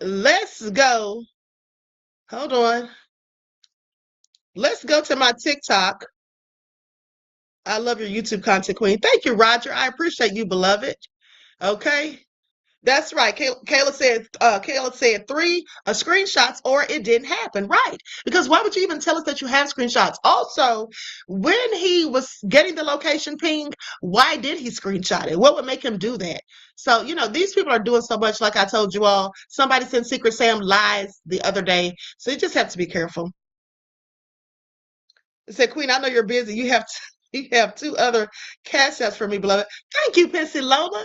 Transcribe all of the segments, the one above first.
Let's go. Hold on. Let's go to my TikTok. I love your YouTube content, Queen. Thank you, Roger. I appreciate you, beloved. Okay. That's right. Kayla said three screenshots or it didn't happen. Right. Because why would you even tell us that you have screenshots? Also, when he was getting the location ping, why did he screenshot it? What would make him do that? So, these people are doing so much, like I told you all. Somebody sent Secret Sam lies the other day. So you just have to be careful. I said, Queen, I know you're busy. You have two other cash apps for me, beloved. Thank you, Pissy Lola.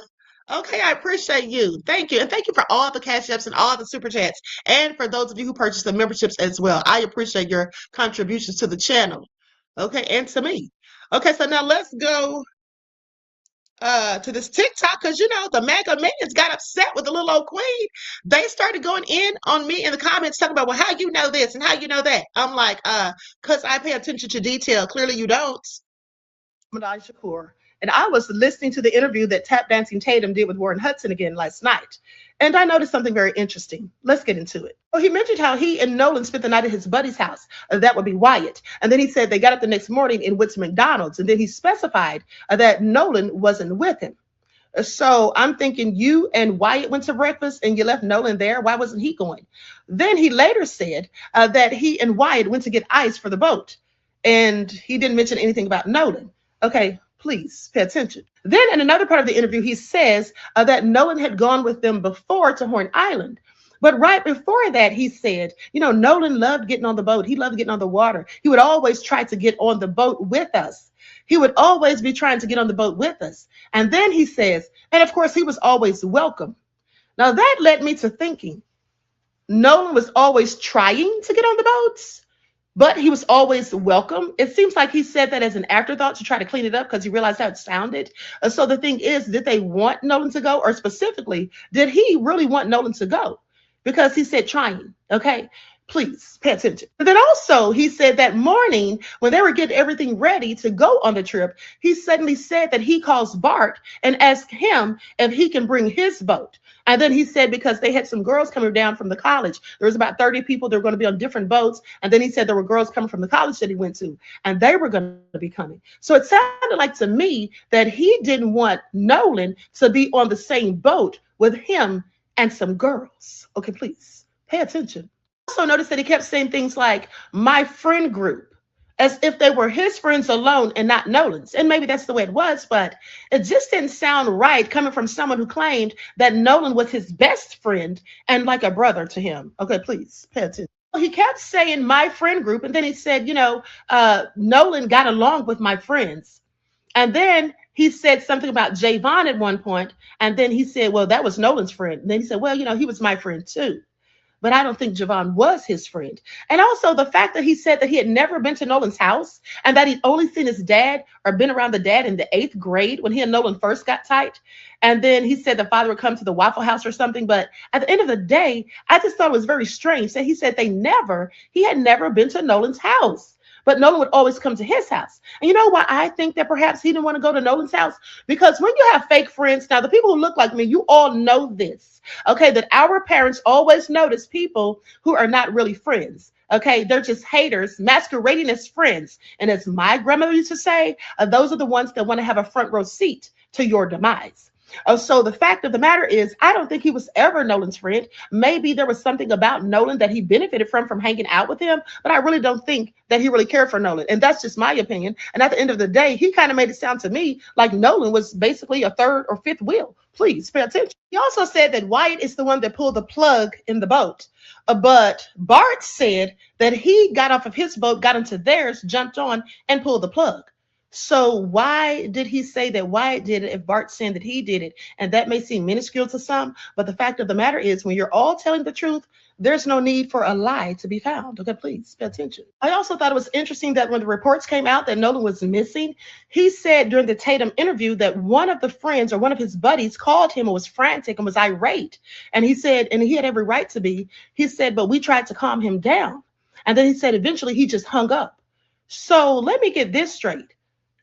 Okay, I appreciate you. Thank you. And thank you for all the cash apps and all the super chats. And for those of you who purchased the memberships as well. I appreciate your contributions to the channel. Okay, and to me. Okay, so now let's go to this TikTok because the MAGA minions got upset with the little old queen. They started going in on me in the comments talking about, well, how you know this and how you know that. I'm like, because I pay attention to detail. Clearly you don't. Madai Shakur. And I was listening to the interview that Tap Dancing Tatum did with Warren Hudson again last night. And I noticed something very interesting. Let's get into it. Well, he mentioned how he and Nolan spent the night at his buddy's house. That would be Wyatt. And then he said they got up the next morning and went to McDonald's. And then he specified that Nolan wasn't with him. So I'm thinking you and Wyatt went to breakfast and you left Nolan there. Why wasn't he going? Then he later said that he and Wyatt went to get ice for the boat. And he didn't mention anything about Nolan. Okay, please pay attention. Then in another part of the interview, he says that Nolan had gone with them before to Horn Island. But right before that, he said, Nolan loved getting on the boat. He loved getting on the water. He would always try to get on the boat with us. He would always be trying to get on the boat with us. And then he says, and of course, he was always welcome. Now that led me to thinking Nolan was always trying to get on the boats, but he was always welcome. It seems like he said that as an afterthought to try to clean it up because he realized how it sounded. So the thing is, did they want Nolan to go? Or specifically, did he really want Nolan to go? Because he said trying, okay? Please pay attention. And then also, he said that morning when they were getting everything ready to go on the trip, he suddenly said that he calls BART and asked him if he can bring his boat. And then he said because they had some girls coming down from the college. There was about 30 people that were going to be on different boats. And then he said there were girls coming from the college that he went to, and they were going to be coming. So it sounded like to me that he didn't want Nolan to be on the same boat with him and some girls. Okay, please pay attention. Also notice that he kept saying things like my friend group, as if they were his friends alone and not Nolan's. And maybe that's the way it was, but it just didn't sound right coming from someone who claimed that Nolan was his best friend and like a brother to him. Okay, please pay attention. He kept saying my friend group, and then he said, Nolan got along with my friends. And then he said something about Javon at one point, and then he said, well, that was Nolan's friend. And then he said, well, he was my friend too. But I don't think Javon was his friend. And also the fact that he said that he had never been to Nolan's house and that he'd only seen his dad or been around the dad in the 8th grade when he and Nolan first got tight. And then he said the father would come to the Waffle House or something. But at the end of the day, I just thought it was very strange that he said he had never been to Nolan's house. But Nolan would always come to his house. And you know why I think that perhaps he didn't want to go to Nolan's house? Because when you have fake friends, now the people who look like me, you all know this, okay, that our parents always notice people who are not really friends. Okay, they're just haters masquerading as friends. And as my grandmother used to say, those are the ones that want to have a front row seat to your demise. So the fact of the matter is, I don't think he was ever Nolan's friend. Maybe there was something about Nolan that he benefited from hanging out with him, but I really don't think that he really cared for Nolan. And that's just my opinion. And at the end of the day, he kind of made it sound to me like Nolan was basically a third or fifth wheel. Please pay attention. He also said that Wyatt is the one that pulled the plug in the boat. But BART said that he got off of his boat, got into theirs, jumped on, and pulled the plug. So why did he say that Wyatt did it if Bart's saying that he did it? And that may seem minuscule to some, but the fact of the matter is when you're all telling the truth, there's no need for a lie to be found. Okay, please pay attention. I also thought it was interesting that when the reports came out that Nolan was missing, he said during the Tatum interview that one of the friends or one of his buddies called him and was frantic and was irate. And he said, and he had every right to be, he said, but we tried to calm him down. And then he said eventually he just hung up. So let me get this straight.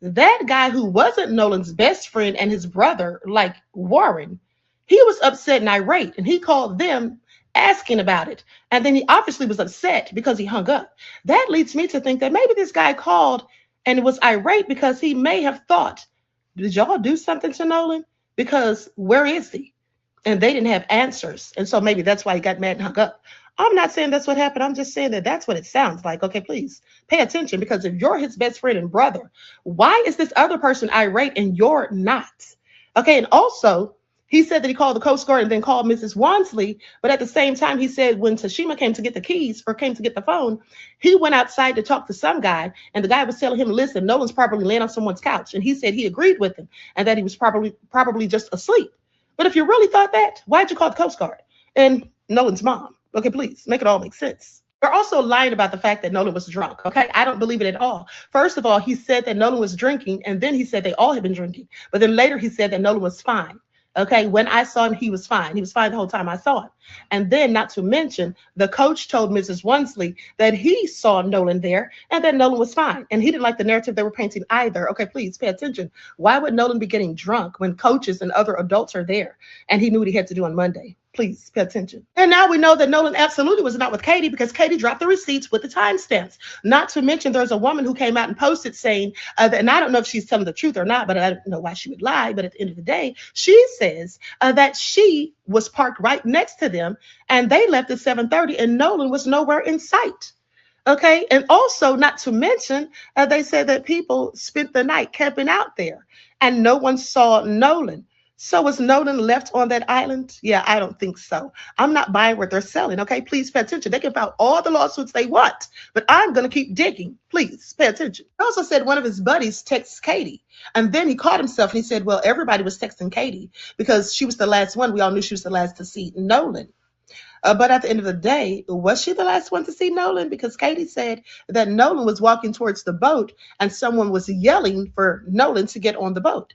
That guy who wasn't Nolan's best friend and his brother, like Warren, he was upset and irate, and he called them asking about it. And then he obviously was upset because he hung up. That leads me to think that maybe this guy called and was irate because he may have thought, did y'all do something to Nolan? Because where is he? And they didn't have answers. And so maybe that's why he got mad and hung up. I'm not saying that's what happened. I'm just saying that that's what it sounds like. Okay, please pay attention because if you're his best friend and brother, why is this other person irate and you're not? Okay, and also, he said that he called the Coast Guard and then called Mrs. Wansley. But at the same time, he said when Tashima came to get the keys or came to get the phone, he went outside to talk to some guy. And the guy was telling him, listen, no one's probably laying on someone's couch. And he said he agreed with him and that he was probably just asleep. But if you really thought that, why'd you call the Coast Guard and Nolan's mom? Okay, please make it all make sense. They're also lying about the fact that Nolan was drunk. Okay, I don't believe it at all. First of all, he said that Nolan was drinking, and then he said they all had been drinking. But then later he said that Nolan was fine. Okay, when I saw him, he was fine. He was fine the whole time I saw him. And then, not to mention, the coach told Mrs. Wansley that he saw Nolan there and that Nolan was fine. And he didn't like the narrative they were painting either. Okay, please pay attention. Why would Nolan be getting drunk when coaches and other adults are there? And he knew what he had to do on Monday. Please pay attention. And now we know that Nolan absolutely was not with Katie because Katie dropped the receipts with the timestamps. Not to mention, there's a woman who came out and posted saying that, and I don't know if she's telling the truth or not, but I don't know why she would lie. But at the end of the day, she says that she was parked right next to them and they left at 7:30 and Nolan was nowhere in sight. Okay. And also, not to mention, they said that people spent the night camping out there and no one saw Nolan. So was Nolan left on that island? Yeah, I don't think so. I'm not buying what they're selling. Okay, please pay attention. They can file all the lawsuits they want, but I'm going to keep digging. Please pay attention. He also said one of his buddies texts Katie, and then he caught himself and he said, well, everybody was texting Katie because she was the last one. We all knew she was the last to see Nolan. But at the end of the day, was she the last one to see Nolan? Because Katie said that Nolan was walking towards the boat and someone was yelling for Nolan to get on the boat.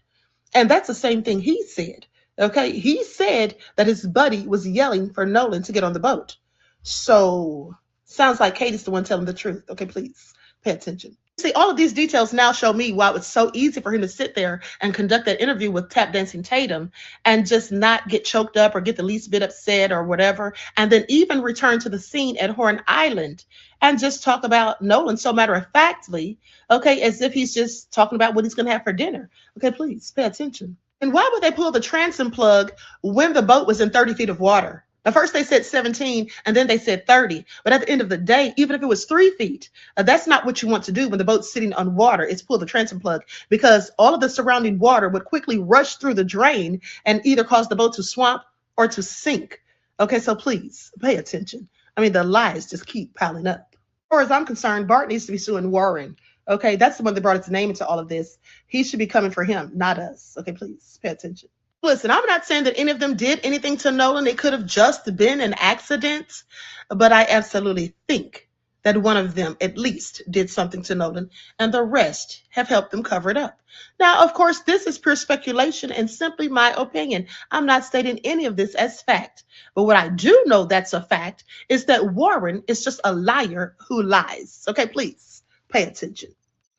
And that's the same thing he said. Okay. He said that his buddy was yelling for Nolan to get on the boat. So sounds like Katie's the one telling the truth. Okay, please pay attention. See, all of these details now show me why it was so easy for him to sit there and conduct that interview with Tap Dancing Tatum and just not get choked up or get the least bit upset or whatever. And then even return to the scene at Horn Island and just talk about Nolan so matter of factly, okay, as if he's just talking about what he's going to have for dinner. Okay, please pay attention. And why would they pull the transom plug when the boat was in 30 feet of water? At first they said 17 and then they said 30. But at the end of the day, even if it was 3 feet, that's not what you want to do when the boat's sitting on water. It's pull the transom plug because all of the surrounding water would quickly rush through the drain and either cause the boat to swamp or to sink. Okay, so please pay attention. I mean, the lies just keep piling up. As far as I'm concerned, BART needs to be suing Warren. Okay, that's the one that brought its name into all of this. He should be coming for him, not us. Okay, please pay attention. Listen, I'm not saying that any of them did anything to Nolan. It could have just been an accident, but I absolutely think that one of them at least did something to Nolan, and the rest have helped them cover it up. Now, of course, this is pure speculation and simply my opinion. I'm not stating any of this as fact. But what I do know that's a fact is that Warren is just a liar who lies. Okay, please pay attention.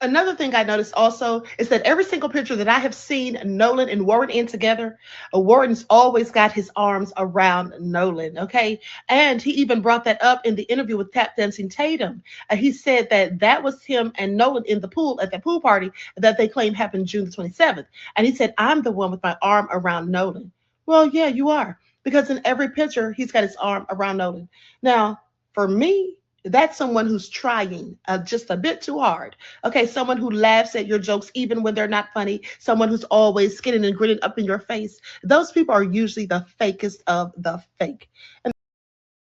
Another thing I noticed also is that every single picture that I have seen Nolan and Warren in together, Warren's always got his arms around Nolan, okay? And he even brought that up in the interview with Tap Dancing Tatum. He said that that was him and Nolan in the pool at that pool party that they claim happened June the 27th. And he said, I'm the one with my arm around Nolan. Well, yeah, you are. Because in every picture, he's got his arm around Nolan. Now, for me, that's someone who's trying just a bit too hard. Okay, someone who laughs at your jokes even when they're not funny. Someone who's always skinning and grinning up in your face. Those people are usually the fakest of the fake. And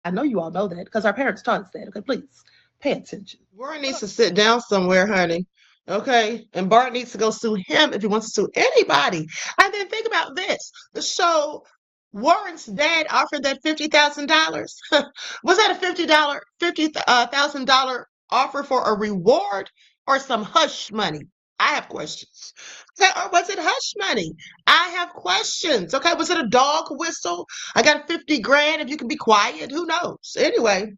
I know you all know that because our parents taught us that. Okay, please pay attention. Warren needs to sit down somewhere, honey. Okay, and Bart needs to go sue him if he wants to sue anybody. And then think about this. So Warren's dad offered that $50,000. Was that a $50,000 offer for a reward or some hush money? I have questions. Okay, or was it hush money? I have questions. Okay, was it a dog whistle? I got 50 grand if you can be quiet. Who knows? Anyway.